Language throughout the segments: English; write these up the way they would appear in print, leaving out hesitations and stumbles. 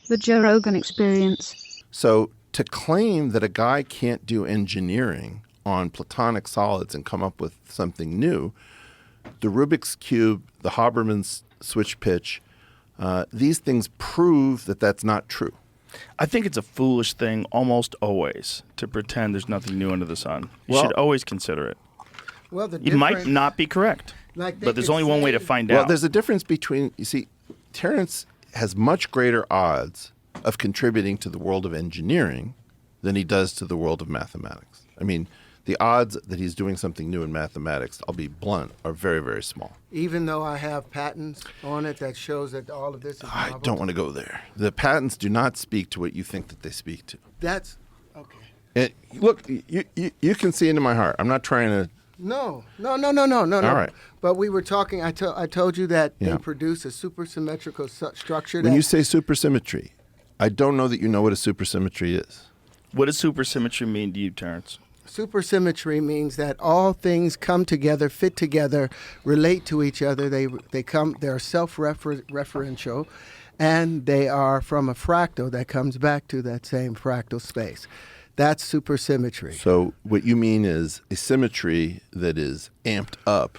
The Joe Rogan Experience. So to claim that a guy can't do engineering on platonic solids and come up with something new, the Rubik's Cube, the Habermas switch pitch, these things prove that that's not true. I think it's a foolish thing almost always to pretend there's nothing new under the sun. You should always consider it. Well, it might not be correct, but there's only one way to find out. Well, there's a difference between, you see, Terrence has much greater odds of contributing to the world of engineering than he does to the world of mathematics. I mean, the odds that he's doing something new in mathematics, I'll be blunt, are very, very small. Even though I have patents on it that shows that all of this is novel? I don't want to go there. The patents do not speak to what you think that they speak to. That's okay. And look, you can see into my heart. I'm not trying to. No. All right. But we were talking. I told you that they produce a supersymmetrical structure. When you say supersymmetry, I don't know that you know what a supersymmetry is. What does supersymmetry mean to you, Terrence? Supersymmetry means that all things come together, fit together, relate to each other. They're self-referential, and they are from a fractal that comes back to that same fractal space. That's supersymmetry. So what you mean is a symmetry that is amped up,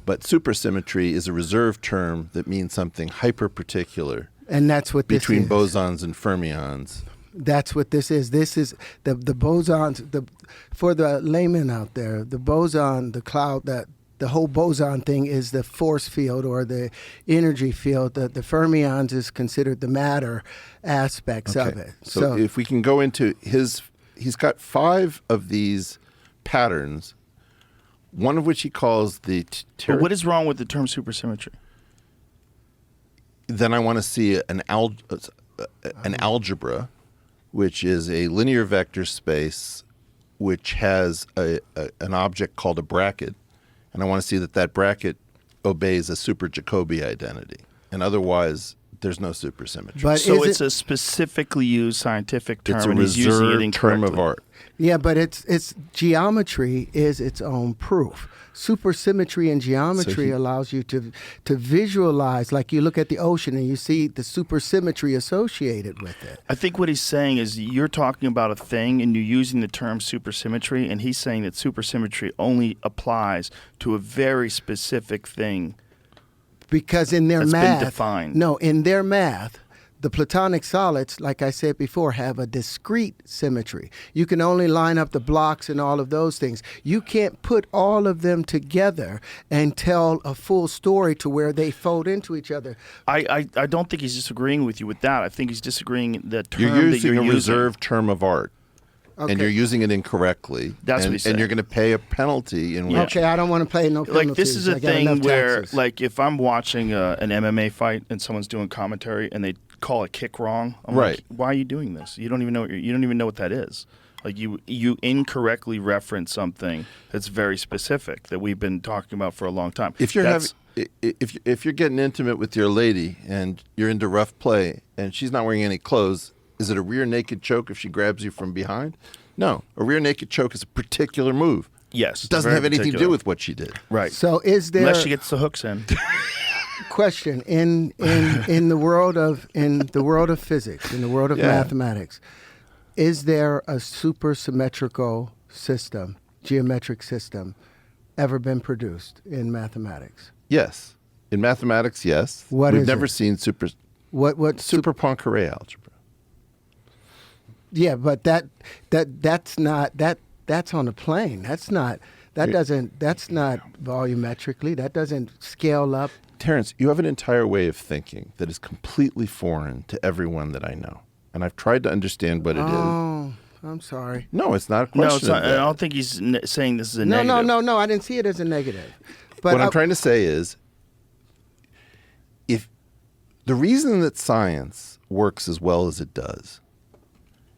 but supersymmetry is a reserved term that means something hyper-particular. And that's what this is. Between bosons and fermions. That's what this is. This is the bosons. For the layman out there, the boson, the cloud, the whole boson thing is the force field or the energy field. The fermions is considered the matter aspects of it. So if we can go into he's got 5 of these patterns, one of which he calls the... But what is wrong with the term supersymmetry? Then I want to see an algebra, which is a linear vector space which has an object called a bracket, and I want to see that bracket obeys a super Jacobi identity, and otherwise there's no supersymmetry. But so it's a specifically used scientific term, and he's using it incorrectly. It's a reserved term of art. Yeah, but it's geometry is its own proof. Supersymmetry in geometry allows you to visualize, like you look at the ocean and you see the supersymmetry associated with it. I think what he's saying is you're talking about a thing and you're using the term supersymmetry, and he's saying that supersymmetry only applies to a very specific thing. Because in their math, been defined. No, in their math, the platonic solids, like I said before, have a discrete symmetry. You can only line up the blocks and all of those things. You can't put all of them together and tell a full story to where they fold into each other. I don't think he's disagreeing with you with that. I think he's disagreeing the term you're that using you're a using. reserved term of art. Okay. And you're using it incorrectly. That's what he's saying. And you're going to pay a penalty. Okay, I don't want to pay no penalties. Like, this is a thing where, like, if I'm watching an MMA fight and someone's doing commentary and they call a kick wrong, I'm like, why are you doing this? You don't even know what that is. Like, you incorrectly reference something that's very specific that we've been talking about for a long time. If you're if you're getting intimate with your lady and you're into rough play and she's not wearing any clothes, is it a rear naked choke if she grabs you from behind? No. A rear naked choke is a particular move. Yes. It doesn't have anything to do with what she did. Right. So is there... Unless she gets the hooks in. Question. In the world of physics, in the world of mathematics, is there a supersymmetrical system, geometric system, ever been produced in mathematics? Yes. In mathematics, yes. We've never seen super Poincare algebra. Yeah, but that's on a plane. That's not volumetrically. That doesn't scale up. Terrence, you have an entire way of thinking that is completely foreign to everyone that I know. And I've tried to understand what it is. Oh, I'm sorry. No, it's not a question. No, it's not. I don't think he's saying this is a negative. negative. No, I didn't see it as a negative. But what I'm trying to say is, if the reason that science works as well as it does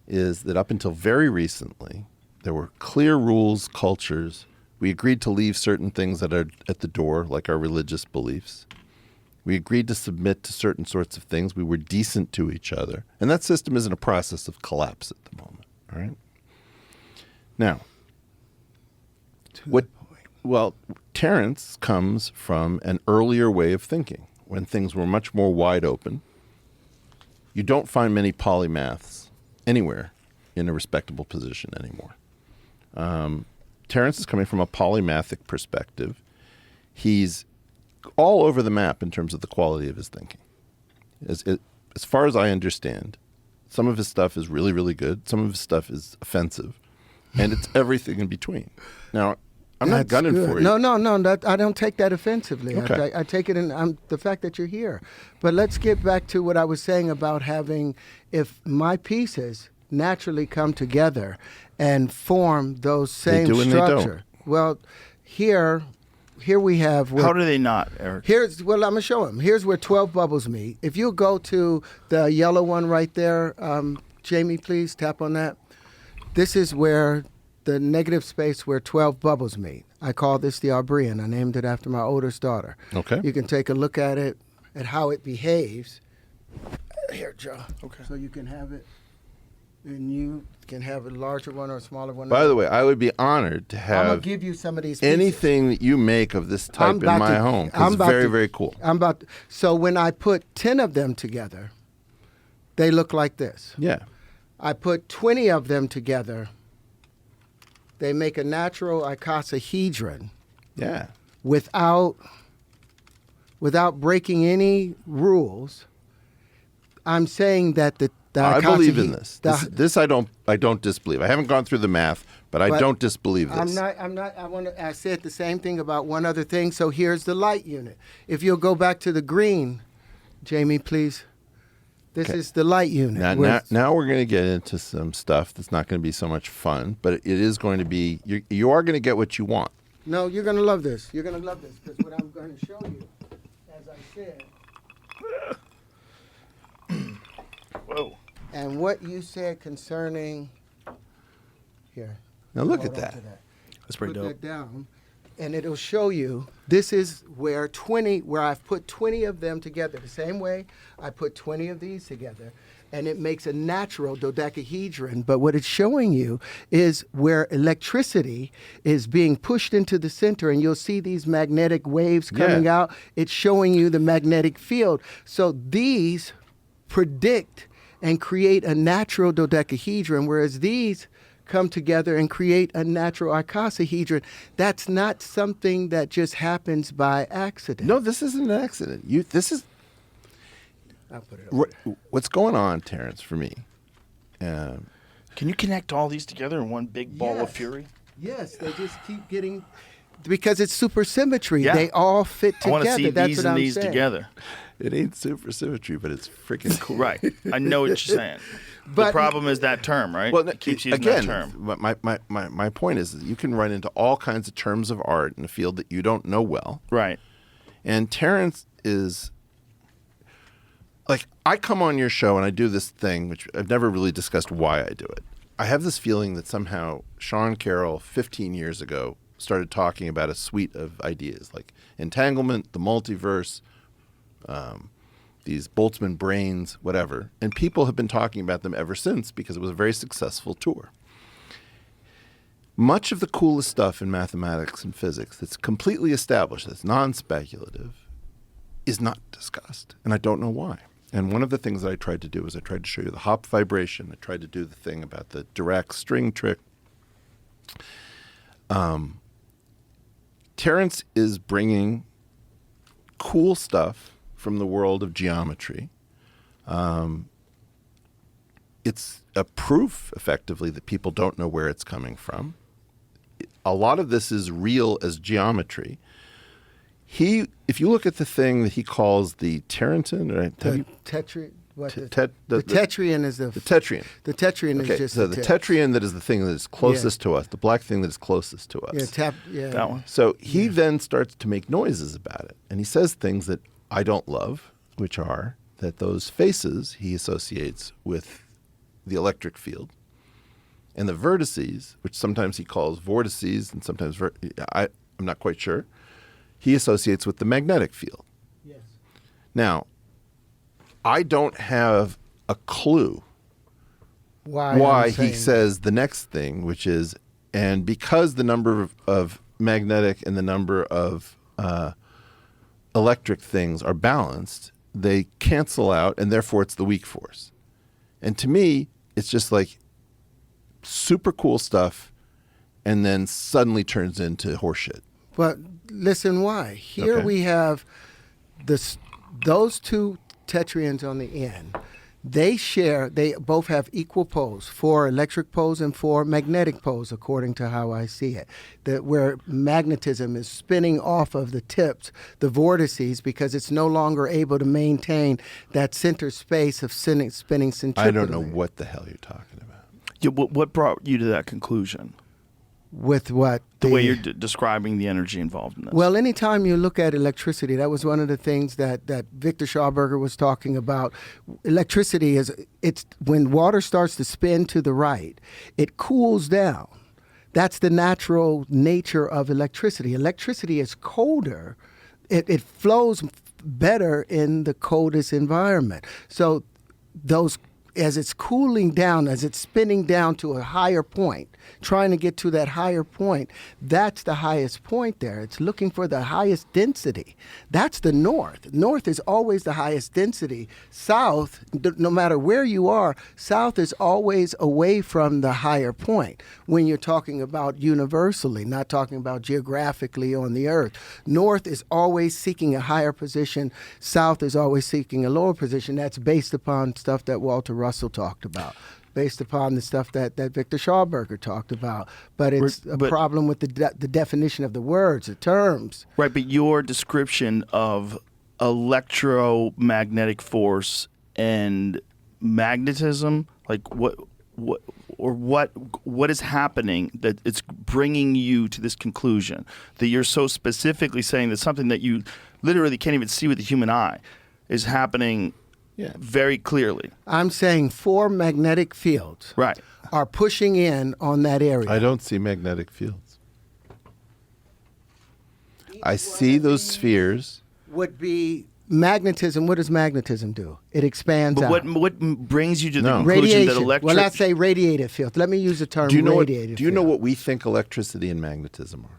is that up until very recently, there were clear rules, cultures. We agreed to leave certain things that are at the door, like our religious beliefs. We agreed to submit to certain sorts of things. We were decent to each other. And that system is in a process of collapse at the moment. All right? Now, Terrence comes from an earlier way of thinking when things were much more wide open. you don't find many polymaths anywhere in a respectable position anymore. Terrence is coming from a polymathic perspective. He's all over the map in terms of the quality of his thinking. As far as I understand, some of his stuff is really, really good. Some of his stuff is offensive. And it's everything in between. Now, I'm not gunning for you. No. I don't take that offensively. Okay. I take it in the fact that you're here. But let's get back to what I was saying about having, if my pieces naturally come together and form those same do and they structure. don't. Well, here we have. How do they not, Eric? I'm gonna show him. Here's where 12 bubbles meet. If you go to the yellow one right there, Jamie, please tap on that. This is where the negative space where 12 bubbles meet. I call this the Arbrian. I named it after my oldest daughter. Okay. You can take a look at it, at how it behaves. Here, Joe. Okay. So you can have it, and you can have a larger one or a smaller one. By the way, I would be honored to I'm have gonna give you some of these pieces. anything that you make of this type in my home. 'Cause it's very, very cool. So when I put 10 of them together, they look like this. Yeah. I put 20 of them together. They make a natural icosahedron Yeah. without breaking any rules. I'm saying that the I believe in this. the- This I don't disbelieve. I haven't gone through the math, but I don't disbelieve this. I said the same thing about one other thing. So here's the light unit. If you'll go back to the green, Jamie, please. This is the light unit. Now we're going to get into some stuff that's not going to be so much fun, but it is going to be, you are going to get what you want. No, you're going to love this. You're going to love this because what I'm going to show you, as I said. Whoa. And what you said concerning, here. Now look Hold at on that. to That's pretty Put dope. that down, and it'll show you. This is where I've put 20 of them together. The same way I put 20 of these together, and it makes a natural dodecahedron. But what it's showing you is where electricity is being pushed into the center, and you'll see these magnetic waves coming out. It's showing you the magnetic field. So these predict and create a natural dodecahedron, whereas these come together and create a natural icosahedron. That's not something that just happens by accident. No, this isn't an accident. I'll put it over there. What's going on, Terrence, for me? Can you connect all these together in one big ball of Yes. fury? Yes, they just keep getting, because it's supersymmetry. Yeah. They all fit I together. want to see That's these what and I'm these saying. together. It ain't supersymmetry, but it's freaking cool. Right. I know what you're saying. The But- problem is that term, right? Well, It keeps using again, that term. my point is that you can run into all kinds of terms of art in a field that you don't know well. Right. And Terrence is like, I come on your show and I do this thing, which I've never really discussed why I do it. I have this feeling that somehow Sean Carroll 15 years ago started talking about a suite of ideas like entanglement, the multiverse, these Boltzmann brains, whatever. And people have been talking about them ever since because it was a very successful tour. Much of the coolest stuff in mathematics and physics that's completely established, that's non-speculative, is not discussed. And I don't know why. And one of the things that I tried to do is I tried to show you the Hopf vibration. I tried to do the thing about the Dirac string trick. Terrence is bringing cool stuff from the world of geometry. It's a proof, effectively, that people don't know where it's coming from. A lot of this is real as geometry. If you look at the thing that he calls the Terrenton, right? The tetrian. What Te- the, tet- the tetrian is the tetrian. The tetrian Okay, is just so the the tips. tetrian that is the thing that is closest to us, the black thing that is closest to us. That one. So he then starts to make noises about it. And he says things that I don't love, which are that those faces he associates with the electric field. And the vertices, which sometimes he calls vortices and sometimes, I'm not quite sure, he associates with the magnetic field. Yes. Now, I don't have a clue Why why I'm he saying says the next thing, which is, and because the number of magnetic and the number of electric things are balanced, they cancel out, and therefore it's the weak force. And to me, it's just like super cool stuff and then suddenly turns into horseshit. But listen why. Here we have those two tetraons on the end. They both have equal poles, 4 electric poles and 4 magnetic poles, according to how I see it. Where magnetism is spinning off of the tips, the vortices, because it's no longer able to maintain that center space of spinning centripetally. I don't know what the hell you're talking about. Yeah, what brought you to that conclusion? With what? The way you're describing the energy involved in this. Well, anytime you look at electricity, that was one of the things that Victor Schauberger was talking about. Electricity it's when water starts to spin to the right, it cools down. That's the natural nature of electricity. Electricity is colder. It flows better in the coldest environment. So as it's cooling down, as it's spinning down to a higher point, trying to get to that higher point, that's the highest point there. It's looking for the highest density. That's the north. North is always the highest density. South, no matter where you are, south is always away from the higher point when you're talking about universally, not talking about geographically on the earth. North is always seeking a higher position. South is always seeking a lower position. That's based upon stuff that Walter Russell talked about, based upon the stuff that Victor Schauberger talked about. But it's a problem with the definition of the words, the terms. Right, but your description of electromagnetic force and magnetism, like what is happening that it's bringing you to this conclusion that you're so specifically saying that something that you literally can't even see with the human eye is happening. Yeah. Very clearly. I'm saying 4 magnetic fields are pushing in on that area. I don't see magnetic fields. I see those spheres. Would be magnetism. What does magnetism do? It expands out. What brings you to the conclusion that electric... Well, let's say radiative field. Let me use the term radiative field. Do you know what we think electricity and magnetism are?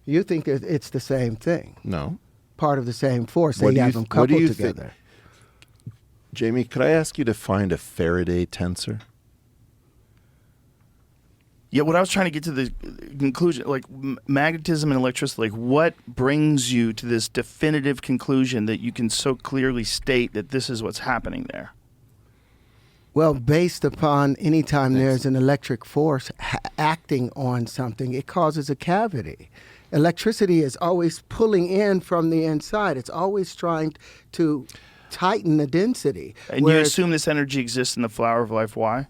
You think it's the same thing. No. Part of the same force. They have them coupled together. Jamie, could I ask you to find a Faraday tensor? Yeah, what I was trying to get to the conclusion, like magnetism and electricity, like what brings you to this definitive conclusion that you can so clearly state that this is what's happening there? Well, based upon any time there's an electric force acting on something, it causes a cavity. Electricity is always pulling in from the inside. It's always trying to tighten the density. And you assume this energy exists in the flower of life. Why?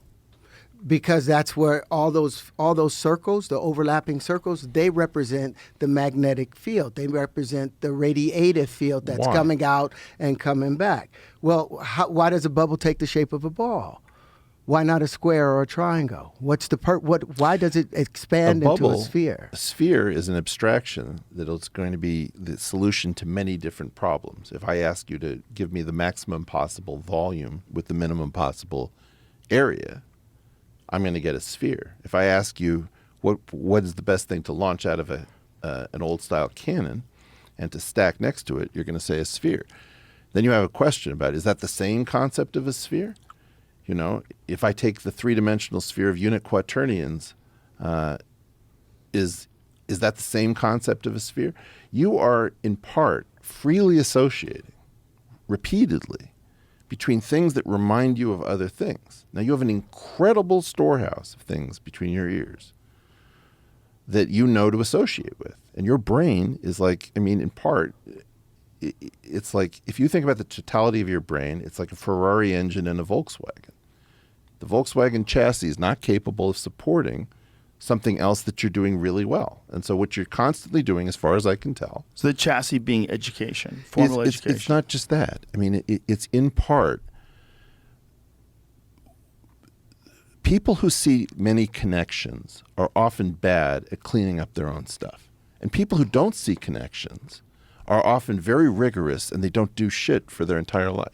Because that's where all those circles, the overlapping circles, they represent the magnetic field. They represent the radiative field that's coming out and coming back. Well, why does a bubble take the shape of a ball? Why not a square or a triangle? What's the why does it expand into a sphere? A sphere is an abstraction that it's going to be the solution to many different problems. If I ask you to give me the maximum possible volume with the minimum possible area, I'm going to get a sphere. If I ask you what is the best thing to launch out of an old style cannon and to stack next to it, you're going to say a sphere. Then you have a question about, is that the same concept of a sphere? You know, if I take the 3-dimensional sphere of unit quaternions, is that the same concept of a sphere? You are, in part, freely associating, repeatedly, between things that remind you of other things. Now, you have an incredible storehouse of things between your ears that you know to associate with. And your brain is like, I mean, in part, it's like, if you think about the totality of your brain, it's like a Ferrari engine and a Volkswagen. The Volkswagen chassis is not capable of supporting something else that you're doing really well. And so what you're constantly doing, as far as I can tell... So the chassis being education, formal education. It's not just that. I mean, it's in part... People who see many connections are often bad at cleaning up their own stuff. And people who don't see connections are often very rigorous and they don't do shit for their entire life.